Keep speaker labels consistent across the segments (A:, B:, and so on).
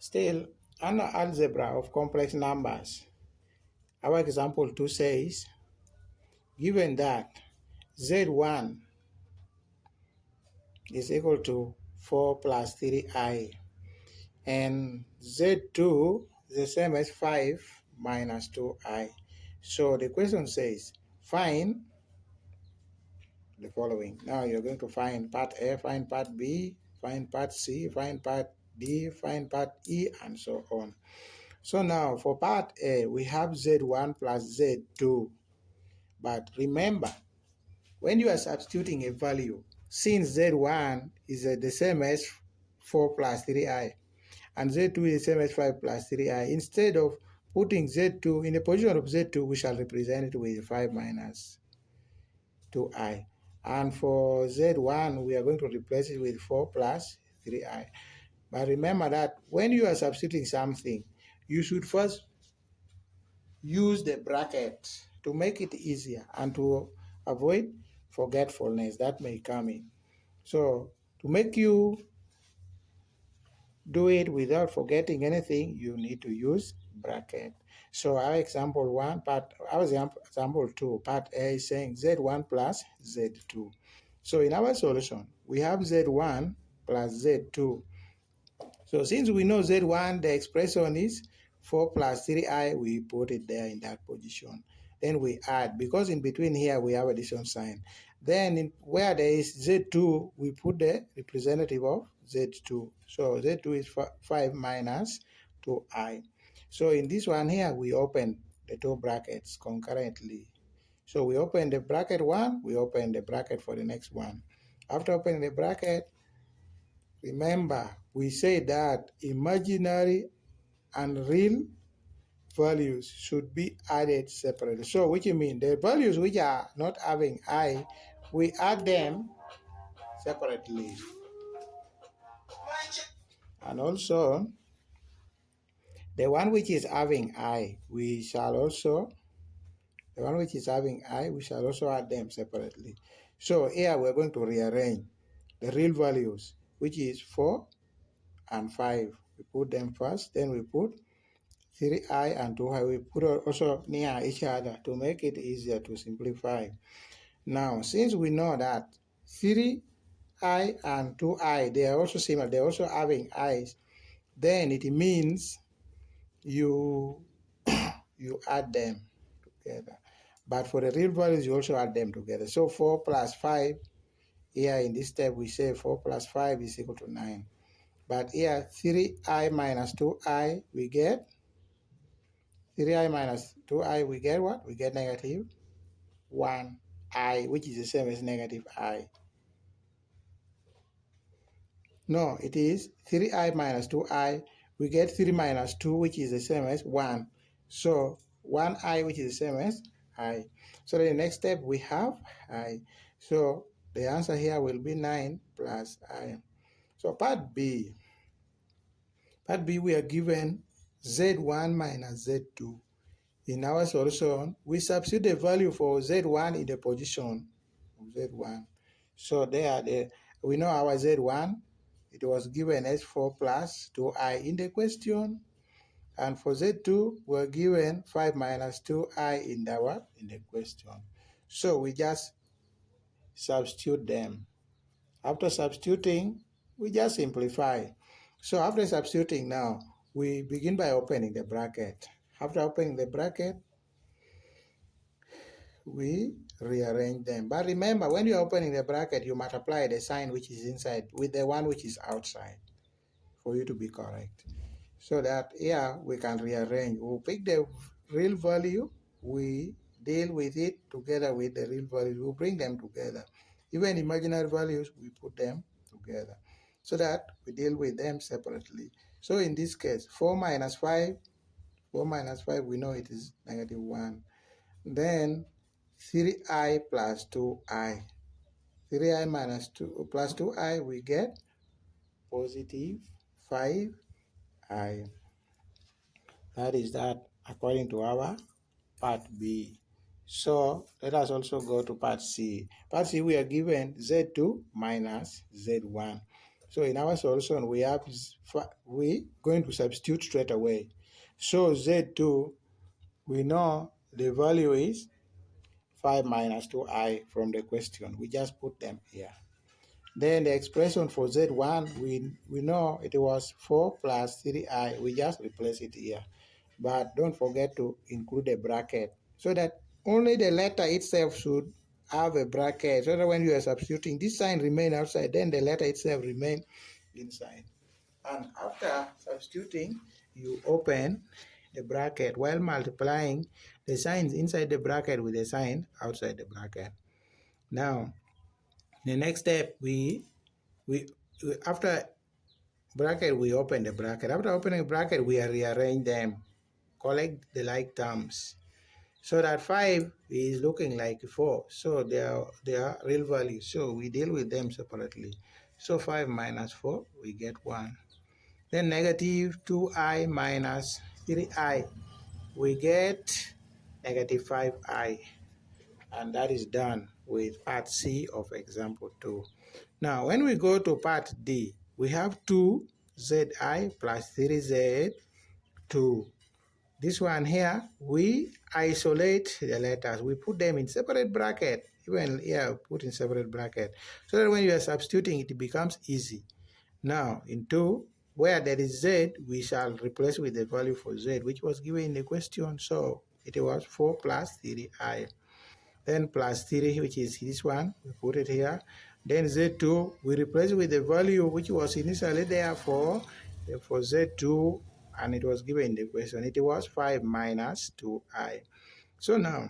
A: Still, under algebra of complex numbers, our example 2 says, given that z1 is equal to 4 plus 3i and z2 is the same as 5 minus 2i. So the question says, find the following. Now you're going to find part A, find part B, find part C, find part D, find part E, and so on. So now for part A, we have z1 plus z2. But remember, when you are substituting a value, since z1 is the same as 4 plus 3i, and z2 is the same as 5 plus 3i, instead of putting z2 in the position of z2, we shall represent it with 5 minus 2i. And for z1, we are going to replace it with 4 plus 3i. But remember that when you are substituting something, you should first use the bracket to make it easier and to avoid forgetfulness that may come in. So to make you do it without forgetting anything, you need to use bracket. So our example 2, part A is saying z1 plus z2. So in our solution, we have z1 plus z2. So since we know z1, the expression is 4 plus 3i, we put it there in that position. Then we add, because in between here we have addition sign. Then where there is z2, we put the representative of z2. So z2 is 5 minus 2i. So in this one here, we open the two brackets concurrently. So we open the bracket 1, we open the bracket for the next one. After opening the bracket, remember, we say that imaginary and real values should be added separately. So which means the values which are not having I, we add them separately. And also, the one which is having I, we shall also add them separately. So here we're going to rearrange the real values, which is 4 and 5. We put them first, then we put 3i and 2i. We put also near each other to make it easier to simplify. Now, since we know that 3i and 2i, they are also similar, they're also having i's, then it means you add them together. But for the real values, you also add them together. So 4 plus 5, here in this step, we say 4 plus 5 is equal to 9. But here, 3i minus 2i, we get 3i minus 2i, we get what? We get negative 1i, which is the same as negative I. No, it is 3i minus 2i, we get 3 minus 2, which is the same as 1. So 1i, which is the same as I. So the next step, we have I. So the answer here will be 9 plus I. So part B, we are given z1 minus z2. In our solution, we substitute the value for z1 in the position of z1. So there, we know our z1, it was given as 4 plus 2i in the question. And for z2, we're given 5 minus 2i in the question. So we just substitute them. After substituting, we just simplify. So after substituting now, we begin by opening the bracket. After opening the bracket, we rearrange them. But remember, when you're opening the bracket, you multiply the sign which is inside with the one which is outside for you to be correct. So that here we can rearrange. We'll pick the real value, we deal with it together with the real values. We'll bring them together. Even imaginary values, we put them together so that we deal with them separately. So in this case, 4 minus 5, we know it is negative 1. Then 3i plus 2i. 3i minus 2 plus 2i, we get positive 5i. That is that according to our part B. So let us also go to part C. Part C, we are given Z2 minus Z1. So in our solution, we going to substitute straight away. So Z2, we know the value is 5 minus 2i from the question. We just put them here. Then the expression for Z1, we know it was 4 plus 3i. We just replace it here. But don't forget to include a bracket so that only the letter itself should have a bracket, so that when you are substituting, this sign remain outside, then the letter itself remain inside. And after substituting, you open the bracket while multiplying the signs inside the bracket with the sign outside the bracket. Now, the next step, we after bracket, we open the bracket. After opening the bracket, we rearrange them, collect the like terms, so that 5 is looking like 4. So they are real values. So we deal with them separately. So 5 minus 4, we get 1. Then negative 2i minus 3i, we get negative 5i. And that is done with part C of example 2. Now, when we go to part D, we have 2zi plus 3z2. This one here, we isolate the letters. We put them in separate bracket. Even here, put in separate bracket. So that when you are substituting, it becomes easy. Now, in 2, where there is z, we shall replace with the value for z, which was given in the question. So it was 4 plus 3i. Then plus 3, which is this one, we put it here. Then z2, we replace with the value which was initially there for z2, and it was given in the question. It was 5 minus 2i. So now,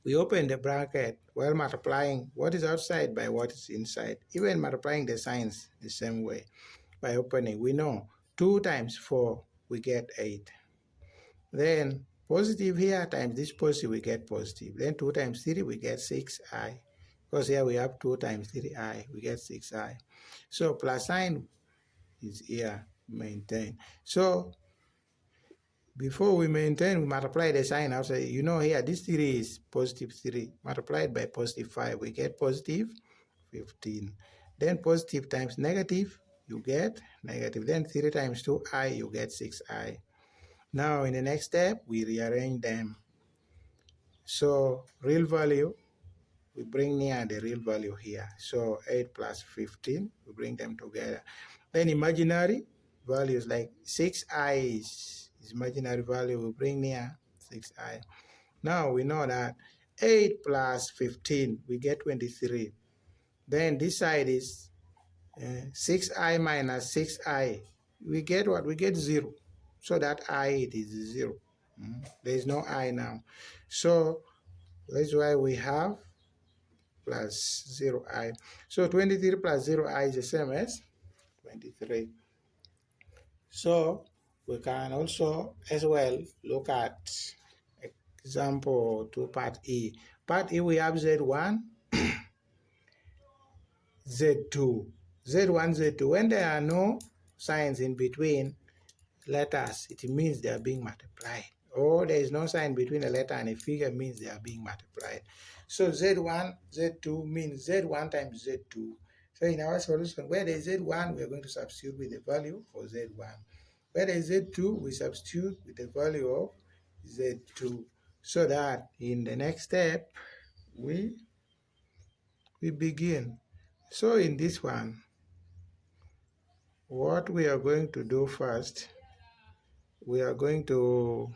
A: we open the bracket while multiplying what is outside by what is inside. Even multiplying the signs the same way. By opening, we know 2 times 4, we get 8. Then positive here times this positive, we get positive. Then 2 times 3, we get 6i. Because here we have 2 times 3i, we get 6i. So plus sign is here, maintain. So before we maintain, we multiply the sign outside. You know here, this 3 is positive 3. Multiplied by positive 5, we get positive 15. Then positive times negative, you get negative. Then 3 times 2i, you get 6i. Now in the next step, we rearrange them. So real value, we bring near the real value here. So 8 plus 15, we bring them together. Then imaginary values like 6i is imaginary value, we bring near 6i. Now we know that 8 plus 15, we get 23. Then this side is 6i minus 6i. We get what? We get 0. So that I, it is 0. There is no I now. So that's why we have plus 0i. So 23 plus 0i is the same as 23. So we can also as well look at example to part E. Part E, we have Z1, Z2. Z1, Z2. When there are no signs in between letters, it means they are being multiplied. Or there is no sign between a letter and a figure, means they are being multiplied. So Z1, Z2 means Z1 times Z2. So in our solution, where there is Z1, we are going to substitute with the value for Z1. Where there is Z2, we substitute with the value of Z2. So that in the next step, we begin. So in this one, what we are going to do first, we are going to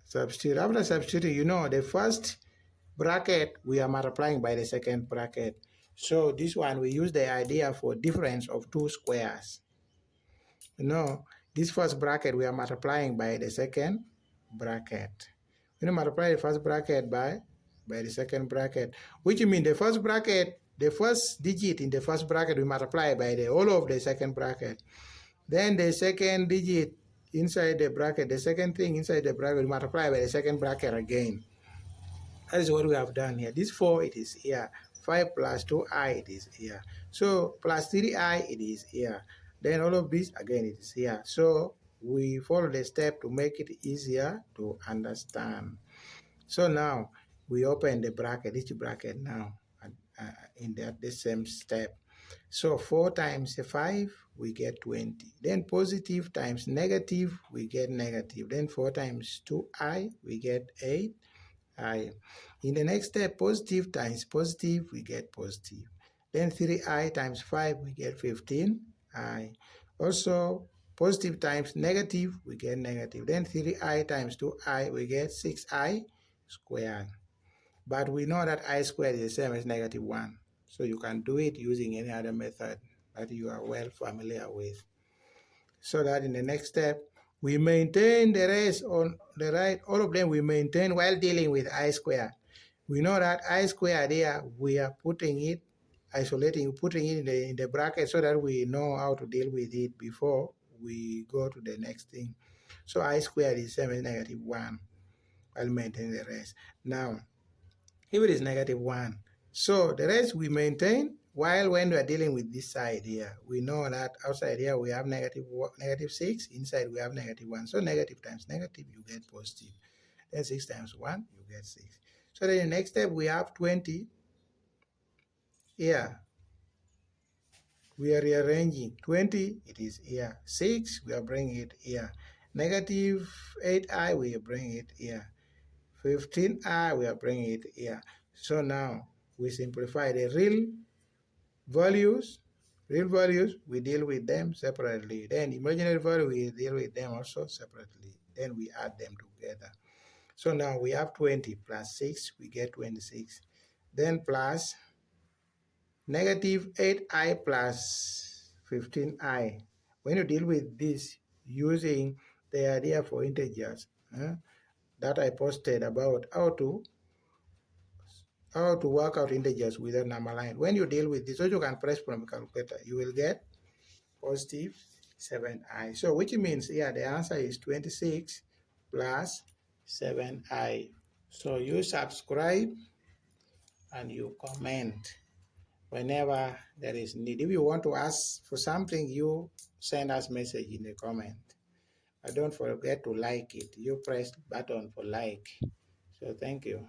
A: substitute. After substituting, you know, the first bracket, we are multiplying by the second bracket. So this one, we use the idea for difference of 2 squares. You know, this first bracket, we are multiplying by the second bracket. You multiply the first bracket by the second bracket, which means the first bracket, the first digit in the first bracket, we multiply by the whole of the second bracket. Then the second digit inside the bracket, the second thing inside the bracket, we multiply by the second bracket again. That is what we have done here. This 4, it is here. 5 plus 2i, it is here. So plus 3i, it is here. Then all of this, again, it is here. So we follow the step to make it easier to understand. So now we open the bracket, each bracket now, in the same step. So 4 times 5, we get 20. Then positive times negative, we get negative. Then 4 times 2i, we get 8i. In the next step, positive times positive, we get positive. Then 3i times 5, we get 15i. Also, positive times negative, we get negative. Then 3i times 2i, we get 6i squared. But we know that I squared is the same as negative 1. So you can do it using any other method that you are well familiar with. So that in the next step, we maintain the rest on the right, all of them we maintain while dealing with I squared. We know that I squared here, we are putting it, isolating, putting it in the bracket so that we know how to deal with it before we go to the next thing. So I squared is same as negative 1 while maintaining the rest. Now, if it is negative 1, so the rest we maintain, while when we are dealing with this side here, we know that outside here we have negative 6, inside we have negative 1. So negative times negative, you get positive. Then 6 times 1, you get 6. So then the next step, we have 20 here. We are rearranging. 20, it is here. 6, we are bringing it here. Negative 8i, we are bringing it here. 15i, we are bringing it here. So now we simplify the real values, we deal with them separately. Then imaginary value, we deal with them also separately. Then we add them together. So now we have 20 plus 6, we get 26. Then plus negative 8i plus 15i. When you deal with this using the idea for integers that I posted about how to work out integers with a number line. When you deal with this, so you can press from a calculator, you will get positive 7i. So which means, yeah, the answer is 26 plus 7i. So you subscribe and you comment whenever there is need. If you want to ask for something, you send us message in the comment. But don't forget to like it. You press button for like. So thank you.